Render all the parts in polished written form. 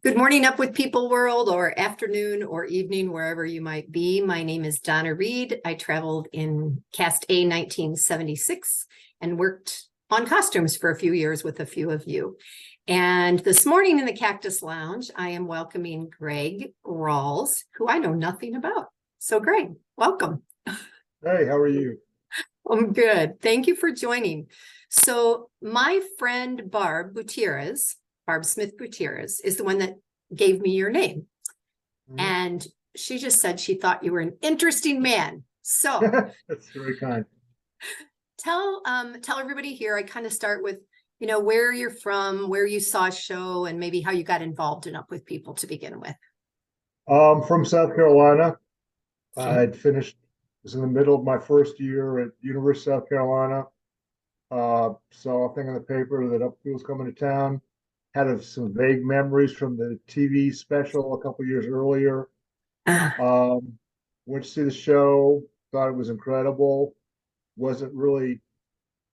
Good morning, Up with People world, or afternoon or evening, wherever you might be. My name is Donna Reed. I traveled in Cast A 1976 and worked on costumes for a few years with a few of you. And this morning in the Cactus Lounge, I am welcoming Greg Rawls, who I know nothing about. So Greg, welcome. Hey, how are you? I'm good. Thank you for joining. So my friend Barb Smith Gutierrez, is the one that gave me your name. And she just said she thought you were an interesting man. So That's very kind. tell everybody here, I kind of start with, where you're from, where you saw a show, and maybe how you got involved in Up with People to begin with. From South Carolina. Okay. I'd finished, was in the middle of my first year at University of South Carolina. Saw a thing in the paper that Up with People was coming to town. Had some vague memories from the TV special a couple years earlier. Went to see the show, thought it was incredible. Wasn't really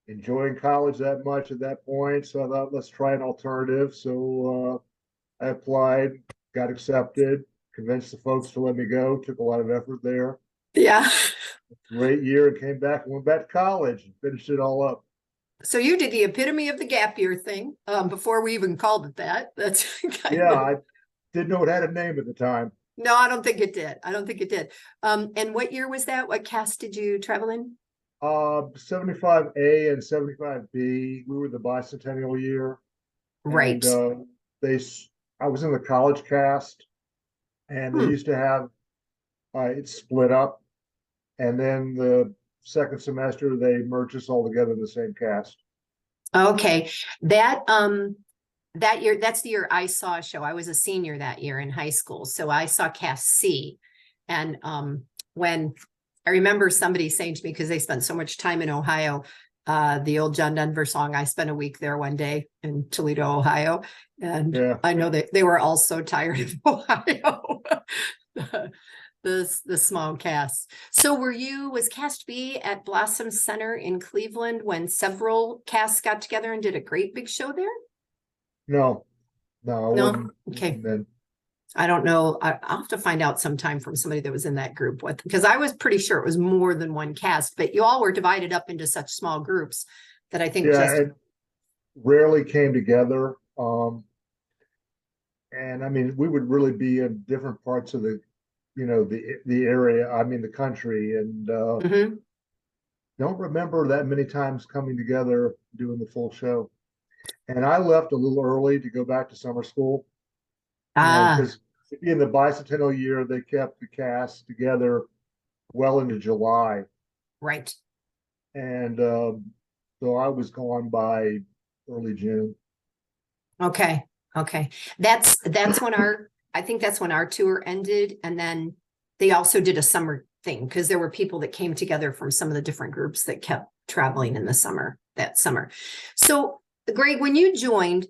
enjoying college that much at that point, so I thought, let's try an alternative. So I applied, got accepted, convinced the folks to let me go. Took a lot of effort there. Yeah. Great year, and came back and went back to college and finished it all up. So you did the epitome of the gap year thing before we even called it that. That's I didn't know it had a name at the time. No, I don't think it did. And what year was that? What cast did you travel in? 75A and 75B. We were the bicentennial year. Right. And I was in the college cast, and they used to have it split up. And then the second semester, they merged us all together in the same cast. Okay. That year, that's the year I saw a show. I was a senior that year in high school. So I saw Cast C. And when I remember somebody saying to me, because they spent so much time in Ohio, the old John Denver song, I spent a week there one day in Toledo, Ohio. And I know that they were all so tired of Ohio. The small cast. So was Cast B at Blossom Center in Cleveland when several casts got together and did a great big show there? No. No. Okay. I don't know. I'll have to find out sometime from somebody that was in that group because I was pretty sure it was more than one cast, but you all were divided up into such small groups that I think it rarely came together. And I mean, we would really be in different parts of the area, the country, and don't remember that many times coming together doing the full show. And I left a little early to go back to summer school. Because in the bicentennial year, they kept the cast together well into July. Right. And so I was gone by early June. Okay. That's when I think that's when our tour ended. And then they also did a summer thing because there were people that came together from some of the different groups that kept traveling in that summer. So Greg, when you joined,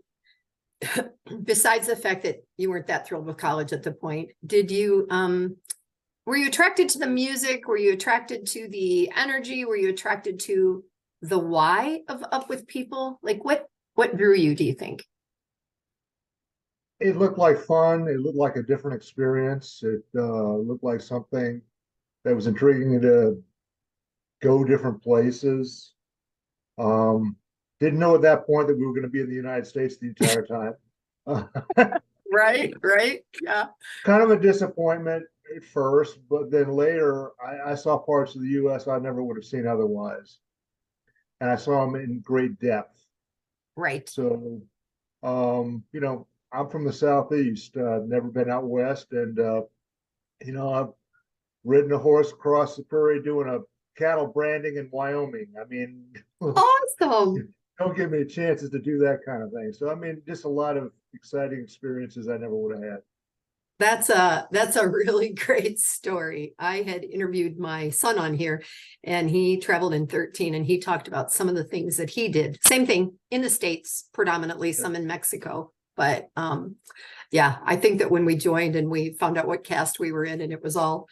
besides the fact that you weren't that thrilled with college at the point, were you attracted to the music? Were you attracted to the energy? Were you attracted to the why of Up with People? Like what drew you, do you think? It looked like fun. It looked like a different experience. It looked like something that was intriguing to go different places. Didn't know at that point that we were going to be in the United States the entire time. Right. Yeah. Kind of a disappointment at first, but then later I saw parts of the U.S. I never would have seen otherwise. And I saw them in great depth. Right. So, I'm from the Southeast, never been out West. And, I've ridden a horse across the prairie doing a cattle branding in Wyoming. I mean, awesome. Don't give me chances to do that kind of thing. So, just a lot of exciting experiences I never would have had. That's a really great story. I had interviewed my son on here and he traveled in 13 and he talked about some of the things that he did. Same thing in the States, predominantly some in Mexico. But I think that when we joined and we found out what cast we were in, and it was all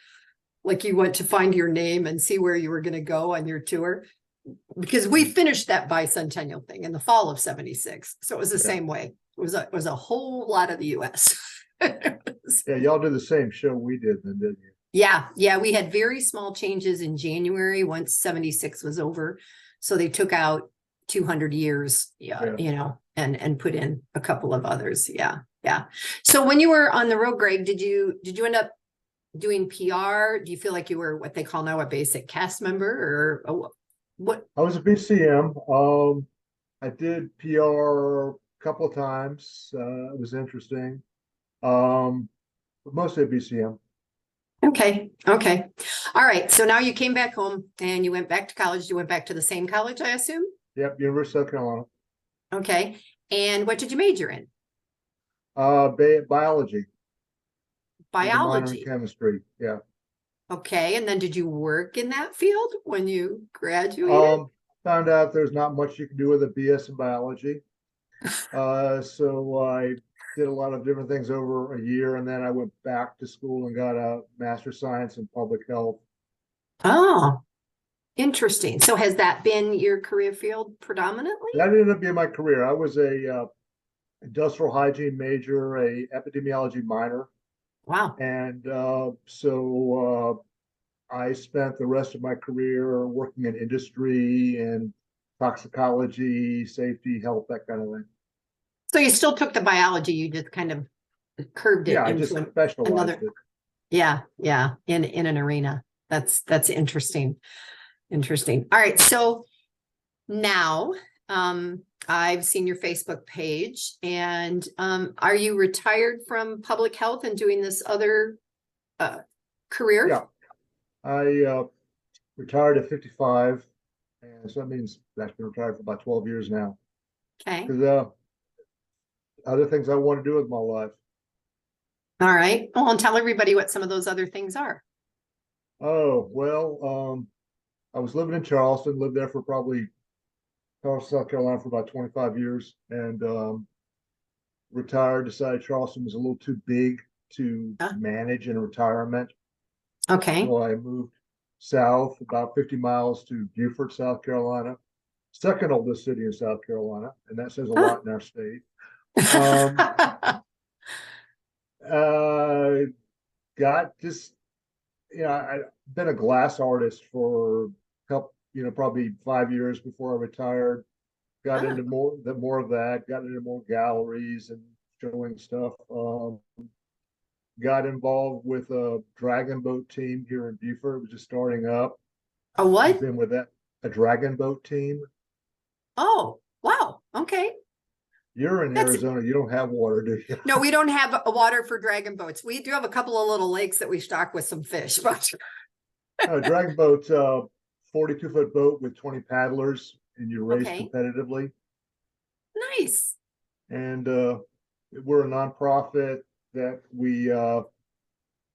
like you went to find your name and see where you were going to go on your tour. because we finished that bicentennial thing in the fall of 76. So it was the Yeah. same way. It was a whole lot of the US. Yeah, y'all did the same show we did then, didn't you? Yeah, we had very small changes in January once 76 was over. So they took out 200 years, Yeah. you know, and put in a couple of others. Yeah. So when you were on the road, Greg, did you end up doing PR? Do you feel like you were what they call now a basic cast member, or what? I was a BCM. I did PR a couple of times. It was interesting. But mostly a BCM. Okay. All right. So now you came back home and you went back to college. You went back to the same college, I assume? Yep, University of South Carolina. Okay. And what did you major in? Biology. With a minor in Biology. chemistry. Yeah. Okay. And then did you work in that field when you graduated? Found out there's not much you can do with a BS in biology. So I did a lot of different things over a year, and then I went back to school and got a Master of Science in Public Health. Oh, interesting. So has that been your career field predominantly? That ended up being my career. I was a industrial hygiene major, a epidemiology minor, Wow. and so I spent the rest of my career working in industry and toxicology, safety, health, that kind of thing. So you still took the biology, you just kind of curved it Yeah, I just into specialized another. it. Yeah, in an arena. That's interesting. All right. So now I've seen your Facebook page, and are you retired from public health and doing this other career? Yeah, I retired at 55, and so that means that's been retired for about 12 years now. Okay. Because other things I want to do with my life. All right. Well, and tell everybody what some of those other things are. Oh, well, I was living in Charleston, lived there for probably Charleston, South Carolina for about 25 years, and retired, decided Charleston was a little too big to manage in retirement. Okay. So I moved south about 50 miles to Buford, South Carolina, second oldest city in South Carolina, and that says a lot in our state. Got this, I've been a glass artist for a couple, probably 5 years before I retired. Got into more of that, got into more galleries and showing stuff. Got involved with a dragon boat team here in Buford. It was just starting up. A what? I've been with that, a dragon boat team. Oh, wow. Okay. You're in Arizona. You don't have water, do you? No, we don't have a water for dragon boats. We do have a couple of little lakes that we stock with some fish, but dragon boat's 42-foot boat with 20 paddlers, and you race competitively. Nice. And we're a nonprofit that we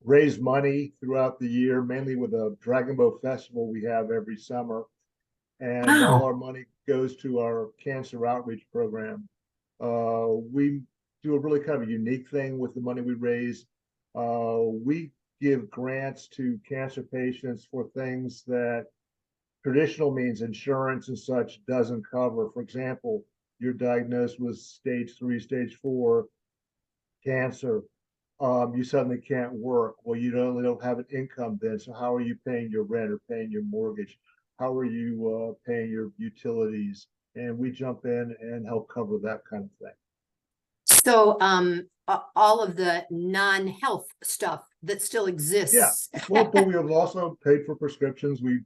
raise money throughout the year, mainly with a dragon boat festival we have every summer. And all our money goes to our cancer outreach program. We do a really kind of a unique thing with the money we raise. We give grants to cancer patients for things that traditional means insurance and such doesn't cover. For example, you're diagnosed with stage 3, stage 4 cancer. You suddenly can't work. Well, you don't have an income then. So how are you paying your rent or paying your mortgage? How are you paying your utilities? And we jump in and help cover that kind of thing. So all of the non-health stuff that still exists. Yeah. Well, but we have also paid for prescriptions. We've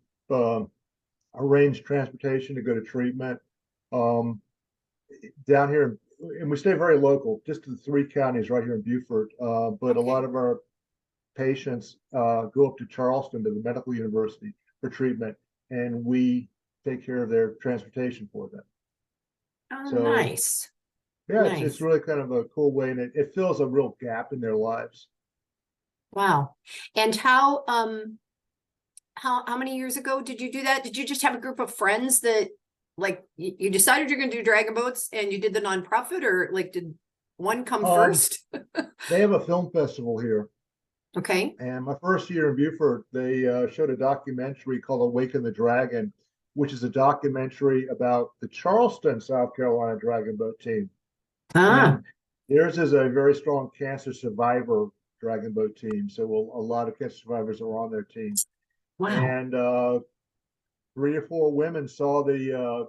arranged transportation to go to treatment. Down here, and we stay very local, just to the 3 counties right here in Buford. But a lot of our patients go up to Charleston to the medical university for treatment, and we take care of their transportation for them. Oh, So, nice. Yeah, nice. It's really kind of a cool way, and it fills a real gap in their lives. Wow. And how many years ago did you do that? Did you just have a group of friends that like you decided you're going to do dragon boats and you did the nonprofit, or like did one come first? They have a film festival here. Okay. And my first year in Buford, they showed a documentary called Awaken the Dragon. which is a documentary about the Charleston, South Carolina Dragon Boat team. Ah, And theirs is a very strong cancer survivor dragon boat team. So a lot of cancer survivors are on their team. wow. And 3 or 4 women saw the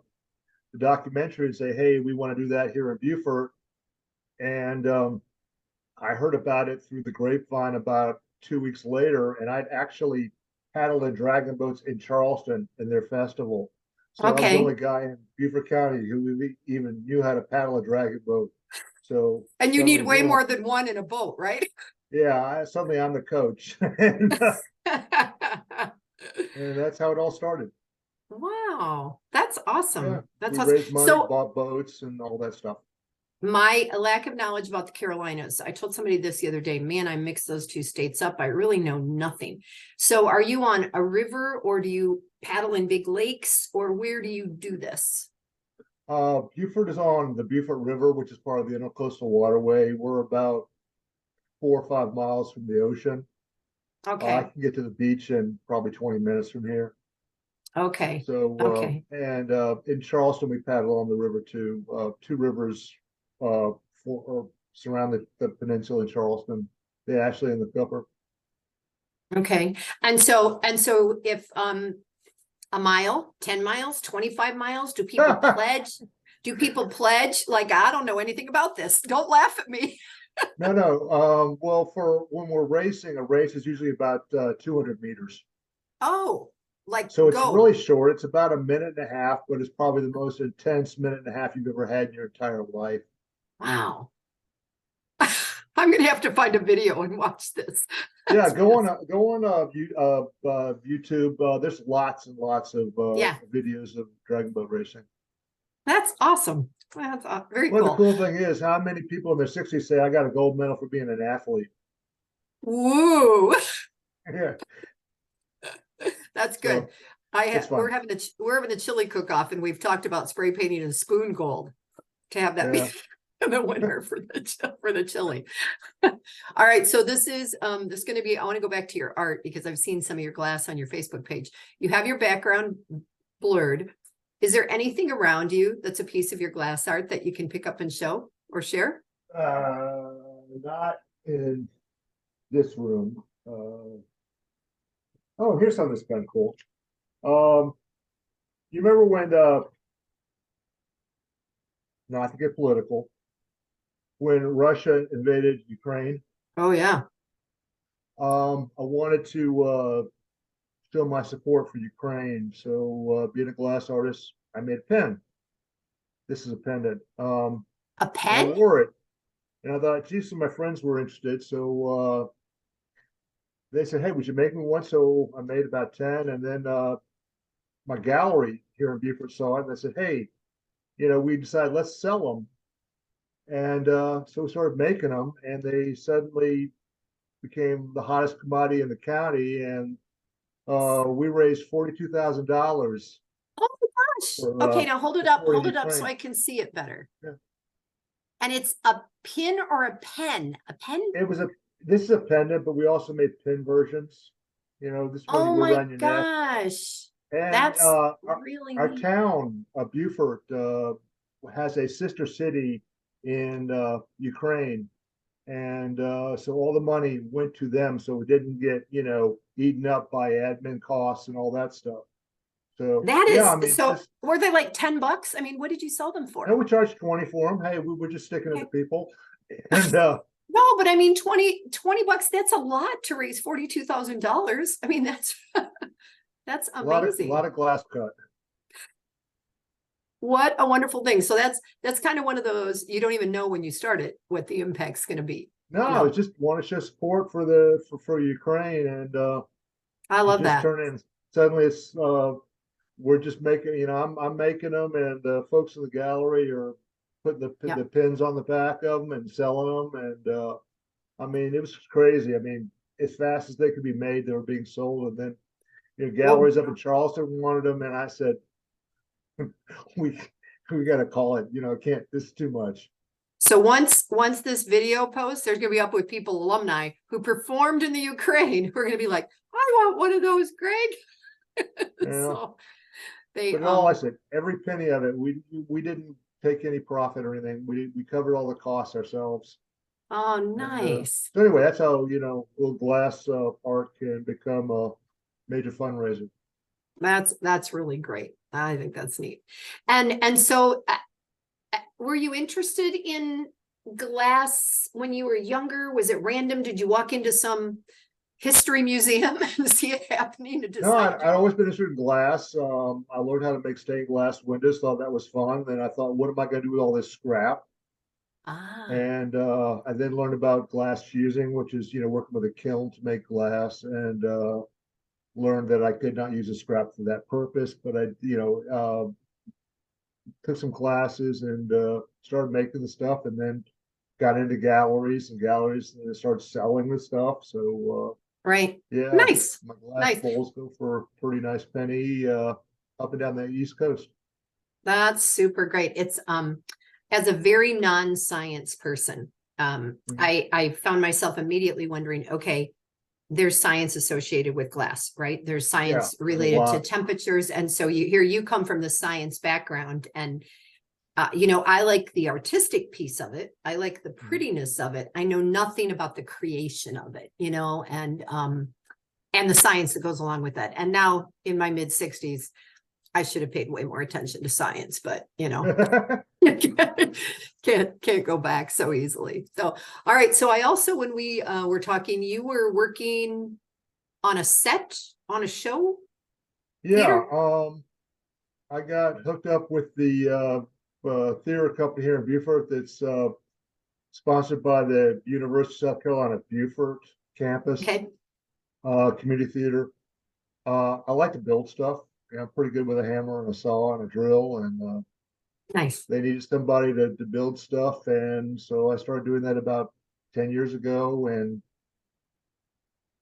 documentary and say, "Hey, we want to do that here in Buford." And I heard about it through the grapevine about 2 weeks later, and I'd actually paddled in dragon boats in Charleston in their festival. So I was the Okay. only guy in Beaufort County who even knew how to paddle a dragon boat. So And you need suddenly, way boom, more than one in a boat, right? yeah, suddenly I'm the coach. And that's how it all started. Wow, that's Yeah, awesome. That's we awesome. raised money, So bought boats, and all that stuff. my lack of knowledge about the Carolinas, I told somebody this the other day, man, I mixed those two states up. I really know nothing. So are you on a river or do you paddle in big lakes or where do you do this? Buford is on the Buford River, which is part of the Intercoastal Waterway. We're about 4 or 5 miles from the ocean. I Okay, can get to the beach in probably 20 minutes from here. okay, So, okay, and in Charleston, we paddle on the river too. 2 rivers surround the peninsula in Charleston, the Ashley and the Cooper. okay. And so if a mile, 10 miles, 25 miles, do people pledge? Do people pledge? Like, I don't know anything about this. Don't laugh at me. No, no. Well, for when we're racing, a race is usually about 200 meters. Oh, like So it's go. really short. It's about a minute and a half, but it's probably the most intense minute and a half you've ever had in your entire life. Wow. I'm gonna have to find a video and watch this. Yeah, That's go on YouTube. There's lots and lots of yeah, videos of dragon boat racing. that's awesome. That's very Well, the cool. cool thing is how many people in their 60s say, "I got a gold medal for being an athlete." Woo, Yeah, that's good. so it's We're fun. having a chili cook-off and we've talked about spray painting a spoon gold to have that be Yeah. the winner for the chili. All right, so this is going to be, I want to go back to your art because I've seen some of your glass on your Facebook page. You have your background blurred. Is there anything around you that's a piece of your glass art that you can pick up and show or share? Not in this room. Oh, here's something that's kind of cool. You remember when not to get political, when Russia invaded Ukraine? Oh yeah. I wanted to show my support for Ukraine. So being a glass artist, I made a pen. This is a pendant. A And I pen? wore it. And I thought, geez, some of my friends were interested. So they said, "Hey, would you make me one?" So I made about 10. And then my gallery here in Beaufort saw it. And they said, "Hey, we decided let's sell them." And so we started making them. And they suddenly became the hottest commodity in the county. And we raised $42,000 Oh my gosh. for Okay, now supporting hold it up so Ukraine. I can see it better. Yeah. And it's a pin or a pen? A pen? It was a This is a pendant, but we also made pin versions. This one you Oh wear my around your neck. gosh. And That's really our neat. town, Buford, has a sister city in Ukraine, and so all the money went to them, so it didn't get eaten up by admin costs and all that stuff. So That yeah, I is, mean, so just were they like 10 bucks? I mean, what did you sell them no, for? we charged 20 for them. Hey, we were just sticking it Okay. to people, and No, but I mean, 20 bucks, that's a lot to raise $42,000. I mean, that's a lot amazing. of glass cut. What a wonderful thing. So that's kind of one of those, you don't even know when you start it, what the impact's going to be. No, it's just want to show support for Ukraine, and I it love just that. turned in. Suddenly, it's we're just making. I'm making them, and the folks in the gallery are putting Yeah. the pins on the back of them and selling them. And I mean, it was crazy. I mean, as fast as they could be made, they were being sold. And then Well, galleries up in Charleston wanted them, and I said, we we got to call it. Can't. This is too much. so once this video posts, there's going to be up with people, alumni who performed in the Ukraine, who are going to be like, I want one of those, Greg. Yeah. So They, But in all, I said, every penny of it, we didn't take any profit or anything. We covered all the costs ourselves. oh, And nice. so anyway, that's how, little glass art can become a major fundraiser. That's really great. I think that's neat. And so were you interested in glass when you were younger? Was it random? Did you walk into some history museum and see it happening and No, decide? I'd always been interested in glass. I learned how to make stained glass windows, thought that was fun. Then I thought, what am I going to do with all this scrap? Ah, And I then learned about glass fusing, which is, working with a kiln to make glass, and learned that I could not use the scrap for that purpose. But I, took some classes and started making the stuff, and then got into galleries and started selling the stuff. So right. yeah, Nice. my glass Nice. bowls go for a pretty nice penny up and down the East Coast. That's super great. It's as a very non-science person, Mhm. I found myself immediately wondering, okay, there's science associated with glass, right? There's Yeah, science there's a related to lot. temperatures. And so you come from the science background, and I like the artistic piece of it. I like the Mhm. prettiness of it. I know nothing about the creation of it, and the science that goes along with that. And now in my mid 60s, I should have paid way more attention to science, but can't go back so easily. So, all right. So I also, when we were talking, you were working on a set on a show Yeah, theater. I got hooked up with the theater company here in Buford that's sponsored by the University of South Carolina Buford campus Okay, community theater. I like to build stuff. Yeah, I'm pretty good with a hammer and a saw and a drill, and nice. they needed somebody to build stuff, and so I started doing that about 10 years ago, and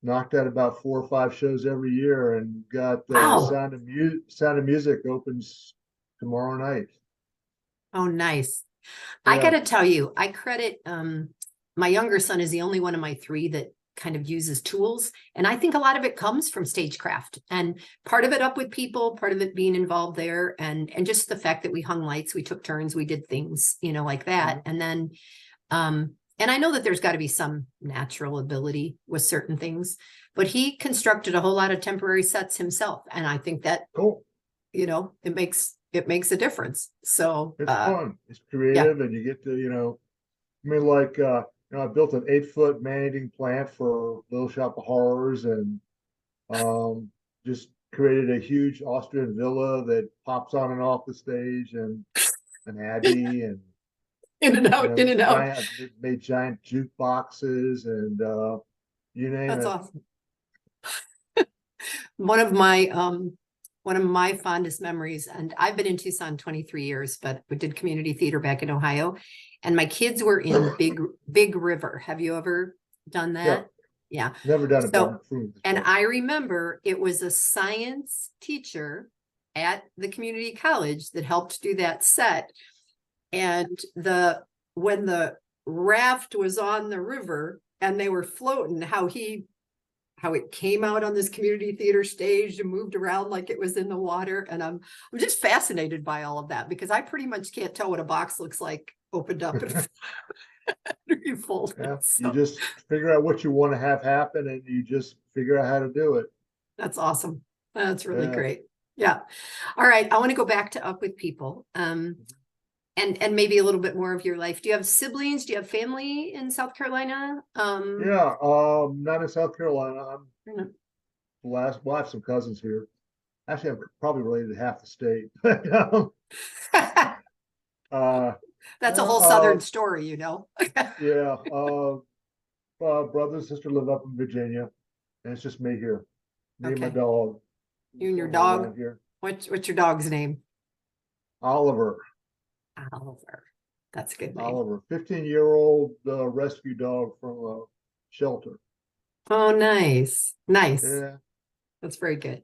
knocked out about 4 or 5 shows every year, and got Wow. Sound of Music opens tomorrow night. Oh, nice. I got Yeah, to tell you, I credit my younger son is the only one of my three that kind of uses tools. And I think a lot of it comes from stagecraft, and part of it up with people, part of it being involved there, and just the fact that we hung lights, we took turns, we did things, like that. mhm. And then and I know that there's got to be some natural ability with certain things, but he constructed a whole lot of temporary sets himself. And I think that, Cool. it makes a difference. So It's fun. It's yeah. creative, and you get to, I mean, like, I built an 8 foot man-eating plant for Little Shop of Horrors, and um, just created a huge Austrian villa that pops on and off the stage, and an abbey, and In and out, in and out. giant made giant jukeboxes, and you name That's it. awesome. One of my fondest memories, and I've been in Tucson 23 years, but we did community theater back in Ohio, and my kids were in Big River. Have you ever done Yeah, that? Yeah. never done it, but So, I'm approved and before. I remember it was a science teacher at the community college that helped do that set. And when the raft was on the river and they were floating, how it came out on this community theater stage and moved around like it was in the water. And I'm just fascinated by all of that, because I pretty much can't tell what a box looks like opened up and refolded. Yeah, you So just figure out what you want to have happen, and you just figure out how to do it. that's awesome. That's really Yeah. great. Yeah. All right. I want to go back to Up with People. And maybe a little bit more of your life. Do you have siblings? Do you have family in South Carolina? Yeah, not in South Carolina. I'm Or no? well, I have some cousins here. Actually, I'm probably related to half the state. But, uh, That's a no, whole Southern story. yeah, brother and sister live up in Virginia, and it's just me here, me and my Okay. dog. You Just and your don't live dog. around here. What's your dog's name? Oliver, Oliver. That's a good name. Oliver, 15-year-old rescue dog from a shelter. Oh, nice. Nice. Yeah. That's very good.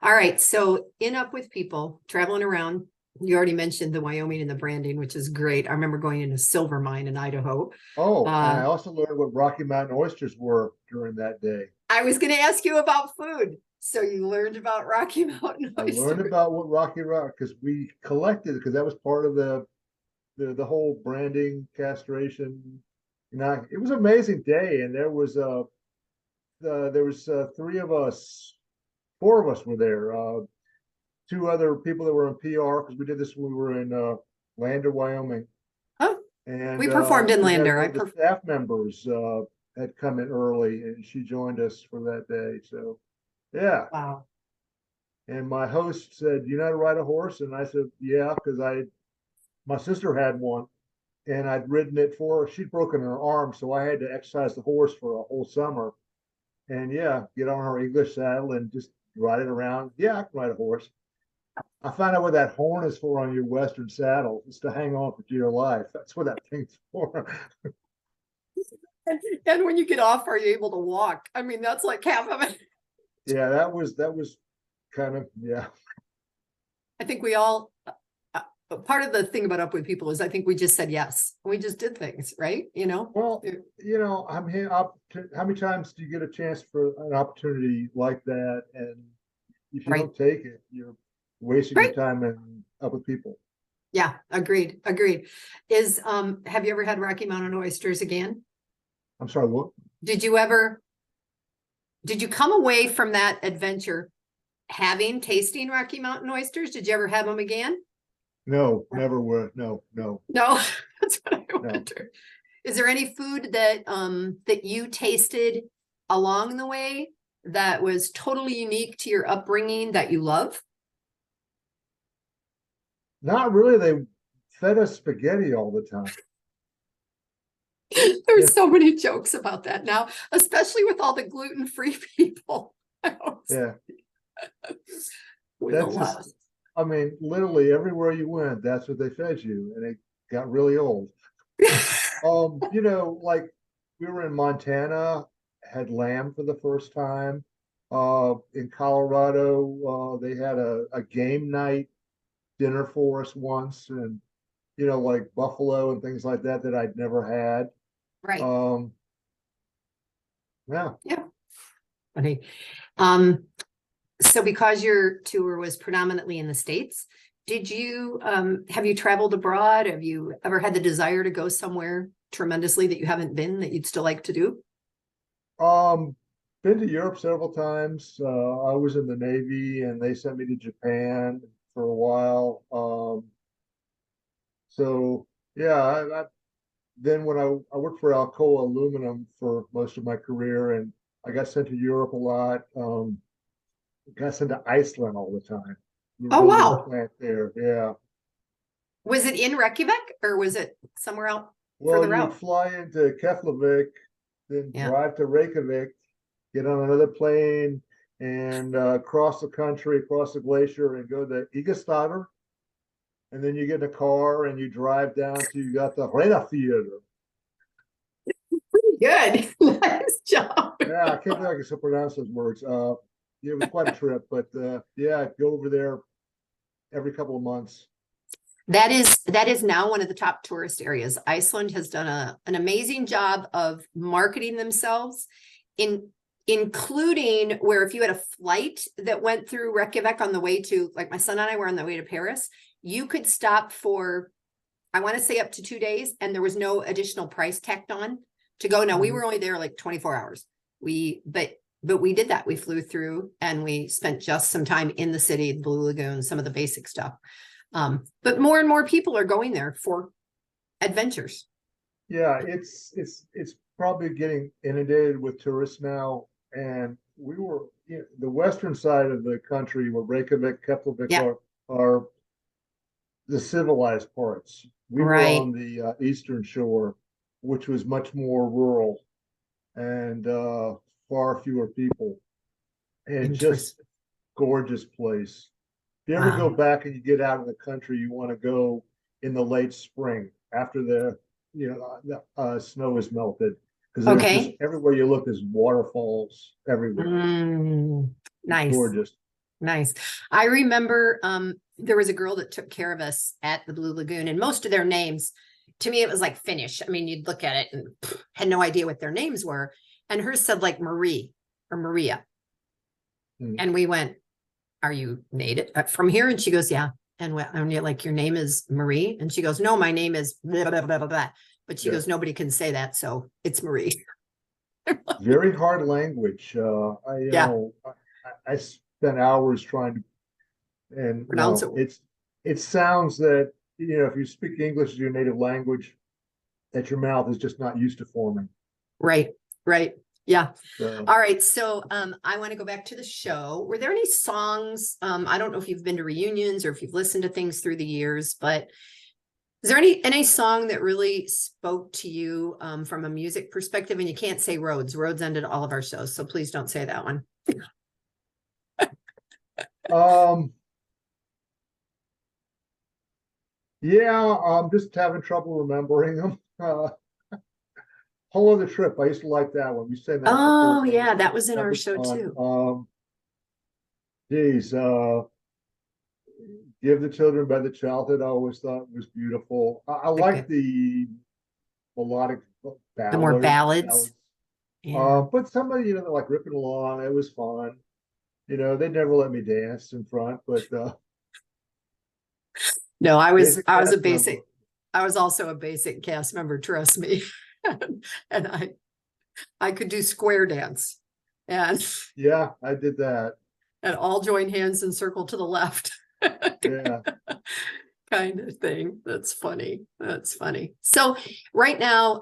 All right. So in Up with People, traveling around, you already mentioned the Wyoming and the branding, which is great. I remember going in a silver mine in Idaho. Oh, and Uh, I also learned what Rocky Mountain oysters were during that day. I was going to ask you about food. So you learned about Rocky Mountain I oysters. learned about what Rocky Rock, because we collected, because that was part of the whole branding, castration. You know, it was an amazing day, and there was three of us, four of us were there. Two other people that were in PR, because we did this when we were in Lander, Wyoming, Oh, and we performed in we had Lander. one of the staff members had come in early, and she joined us for that day. So yeah, Wow. and my host said, "You know how to ride a horse?" And I said, "Yeah," because my sister had one, and I'd ridden it for her. She'd broken her arm, so I had to exercise the horse for a whole summer. And yeah, get on her English saddle and just ride it around. Yeah, I can ride a horse. I found out what that horn is for on your Western saddle. It's to hang on for dear life. That's what that thing's for. And when you get off, are you able to walk? I mean, that's like half of it. Yeah, that was kind of, yeah. I think we all, part of the thing about Up With People is I think we just said yes. We just did things, right? You know? Well, you know, I'm here. How many times do you get a chance for an opportunity like that? And if you Right. don't take it, you're wasting your Right. time and Up With People. Yeah, agreed. Have you ever had Rocky Mountain oysters again? I'm sorry, what? Did you come away from that adventure tasting Rocky Mountain oysters? Did you ever have them again? No, never would. No, no, No, that's what I no. wonder. Is there any food that you tasted along the way that was totally unique to your upbringing that you love? Not really. They fed us spaghetti all the time. There's Yeah, so many jokes about that now, especially with all the gluten-free people. yeah. With a That's lot. just, I mean, literally everywhere you went, that's what they fed you, and it got really old. You know, like we were in Montana, had lamb for the first time. In Colorado, they had a game night dinner for us once, and you know, like buffalo and things like that I'd never had. Right. Um, yeah. Yeah. Funny. Um, so because your tour was predominantly in the States, have you traveled abroad? Have you ever had the desire to go somewhere tremendously that you haven't been that you'd still like to do? Been to Europe several times. I was in the Navy, and they sent me to Japan for a while. So yeah, then when I worked for Alcoa Aluminum for most of my career, and I got sent to Europe a lot. Got sent to Iceland all the time. We were Oh, building a wow. plant there. Yeah. Was it in Reykjavik or was it somewhere out Well, further you would out? fly into Keflavik, then Yeah. drive to Reykjavik, get on another plane, and cross the country, across the glacier, and go to Igastadur. And then you get in a car and you drive down to you got the Reyðarfjörður. Good. Nice job. Yeah, I can't believe I can still pronounce those words. It was quite a trip, but yeah, go over there every couple of months. That is now one of the top tourist areas. Iceland has done an amazing job of marketing themselves including where if you had a flight that went through Reykjavik on the way to, like my son and I were on the way to Paris, you could stop for, I want to say up to 2 days, and there was no additional price tacked on to go. Now we were only there like 24 hours. But we did that. We flew through and we spent just some time in the city, the Blue Lagoon, some of the basic stuff. But more and more people are going there for adventures. Yeah, it's probably getting inundated with tourists now. And we were, you know, the western side of the country where Reykjavik, Keflavik Yeah. are the civilized parts. We were Right. on the eastern shore, which was much more rural and far fewer people, and Interesting. just gorgeous place. If you ever go Wow. back and you get out in the country, you want to go in the late spring after the snow is melted, because there's just Okay. everywhere you look is waterfalls everywhere. It's Nice. gorgeous. Nice. I remember there was a girl that took care of us at the Blue Lagoon, and most of their names, to me, it was like Finnish. I mean, you'd look at it and had no idea what their names were. And hers said like Marie or Maria. And we went, are you native from here? And she goes, yeah. And you're like, your name is Marie? And she goes, no, my name is blah, blah, blah, blah, blah. But she goes, nobody can say that. So it's Marie. Very hard language. I spent hours trying to, and Pronounce it. it sounds that, if you speak English as your native language, that your mouth is just not used to forming. Right. Yeah. So, All right. So I want to go back to the show. Were there any songs? I don't know if you've been to reunions or if you've listened to things through the years, but is there any song that really spoke to you from a music perspective? And you can't say Roads. Roads ended all of our shows, so please don't say that one. yeah, I'm just having trouble remembering them. Whole Other Trip. I used to like that one. We sang that. Oh yeah, that was in our show fun. too. Geez, Give the Children by the Childhood, I always thought was beautiful. I like the melodic the more ballads. Yeah. But somebody, like Ripping Along, it was fun. They never let me dance in front, but no, I was a basic member. I was also a basic cast member, trust me. And I could do square dance. And yeah, I did that. And all join hands and circle to the left. Yeah. Kind of thing. That's funny. So right now,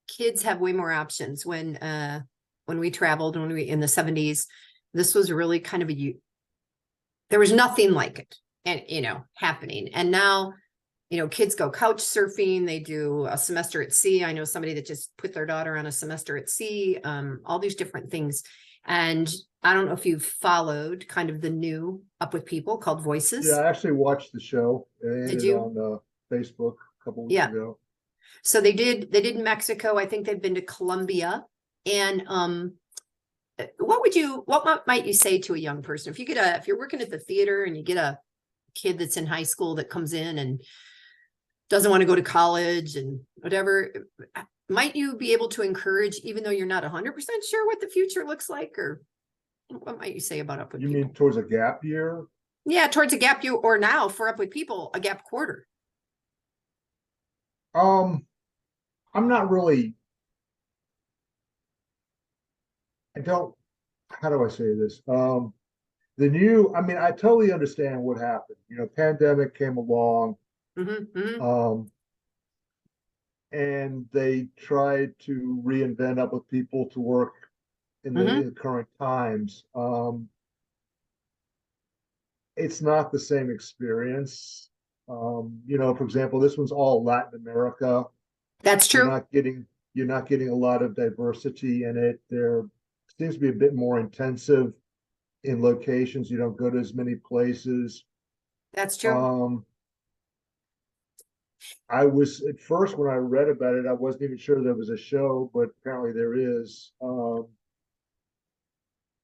kids have way more options. When we traveled, in the 70s, this was really kind of there was nothing like it, and happening. And now, kids go couch surfing. They do a semester at sea. I know somebody that just put their daughter on a semester at sea. All these different things. And I don't know if you've followed kind of the new Up With People called Voices. Yeah, I actually watched the show. Did you? On Facebook a couple weeks ago. So they did Mexico. I think they've been to Colombia. And what might you say to a young person? If you're working at the theater and you get a kid that's in high school that comes in and doesn't want to go to college and whatever, might you be able to encourage, even though you're not 100% sure what the future looks like, or what might you say about Up With People? You mean towards a gap year? Yeah, towards a gap year, or now for Up With People, a gap quarter. I'm not really. How do I say this? I totally understand what happened. Pandemic came along. And they tried to reinvent Up With People to work in the current times. It's not the same experience. For example, this one's all Latin America. That's true. You're not getting a lot of diversity in it. There seems to be a bit more intensive in locations. You don't go to as many places. That's true. I was at first, when I read about it, I wasn't even sure there was a show, but apparently there is.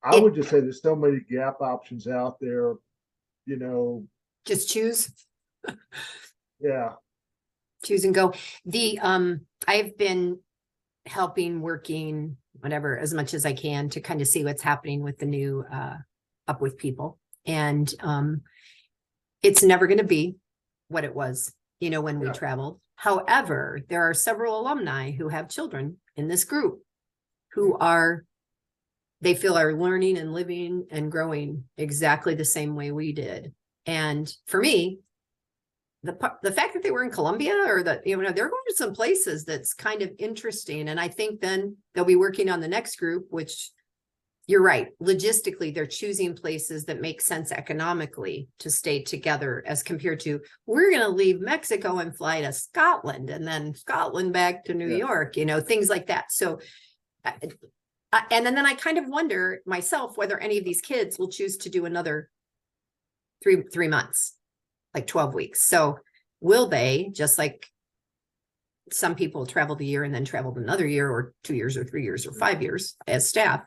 I would just say there's so many gap options out there, just choose. Yeah. Choose and go. I've been working, whatever, as much as I can to kind of see what's happening with the new Up With People. And it's never going to be what it was, when we traveled. However, there are several alumni who have children in this group who they feel are learning and living and growing exactly the same way we did. And for me, the fact that they were in Colombia, or that, they're going to some places that's kind of interesting. And I think then they'll be working on the next group, which you're right. Logistically, they're choosing places that make sense economically to stay together, as compared to, we're going to leave Mexico and fly to Scotland, and then Scotland back to New York, things like that. So, and then I kind of wonder myself whether any of these kids will choose to do another three months, like 12 weeks. So will they, just like some people traveled a year and then traveled another year, or 2 years or 3 years or 5 years as staff,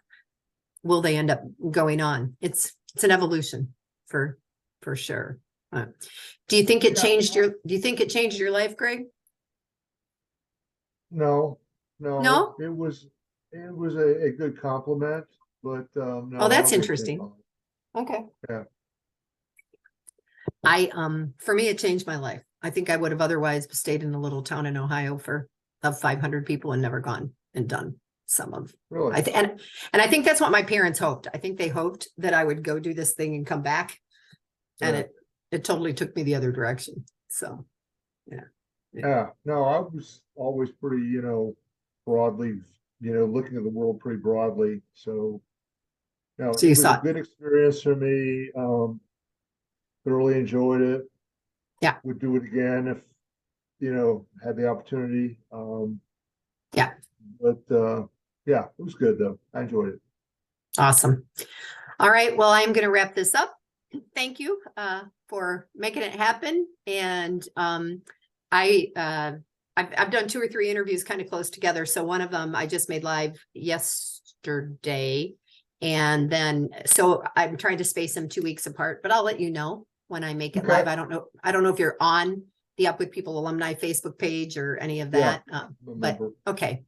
will they end up going on? It's an evolution for sure. Do you think it changed your life, Greg? No. No? It was a good compliment. but no, Oh, I that's don't think it changed interesting. my life. Okay. Yeah. For me, it changed my life. I think I would have otherwise stayed in a little town in Ohio of 500 people and never gone and done some of. Really? And I think that's what my parents hoped. I think they hoped that I would go do this thing and come back, and Yeah. it totally took me the other direction. So, yeah. Yeah. No, I was always pretty, broadly, looking at the world pretty broadly. So, no, So it you was a saw it. good experience for me. Thoroughly enjoyed it. Yeah. Would do it again if, had the opportunity. Yeah. But yeah, it was good though. I enjoyed it. Awesome. All right. Well, I'm going to wrap this up. Thank you for making it happen. And I've done 2 or 3 interviews kind of close together. So one of them I just made live yesterday. And then, so I'm trying to space them 2 weeks apart, but I'll let you know when I make it Okay. live. I don't know if you're on the Up With People alumni Facebook page or any of that. But Remember. okay.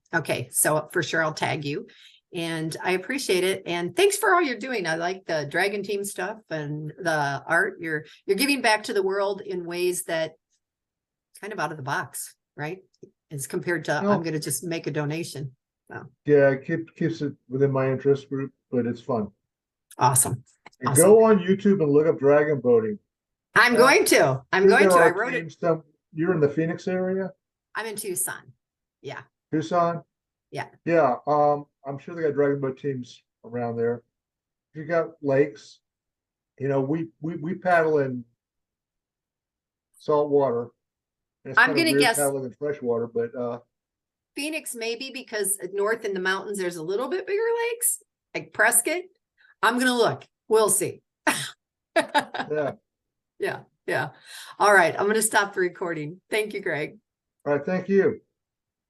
So for sure I'll tag you. And I appreciate it. And thanks for all you're doing. I like the Dragon Team stuff and the art. You're giving back to the world in ways that kind of out of the box, right? As compared to No. I'm going to just make a donation. So Yeah, it keeps it within my interest group, but it's fun. awesome. And Awesome. go on YouTube and look up dragon boating. I'm going to. I wrote it. You're in the Phoenix area? I'm in Tucson. Yeah. Tucson? Yeah. Yeah. I'm sure they got dragon boat teams around there. You got lakes. We paddle in salt water. And it's I'm kind of gonna weird guess paddling in fresh water, but Phoenix maybe because north in the mountains there's a little bit bigger lakes, like Prescott. I'm gonna look. We'll see. yeah. Yeah. All right. I'm gonna stop the recording. Thank you, Greg. All right, thank you.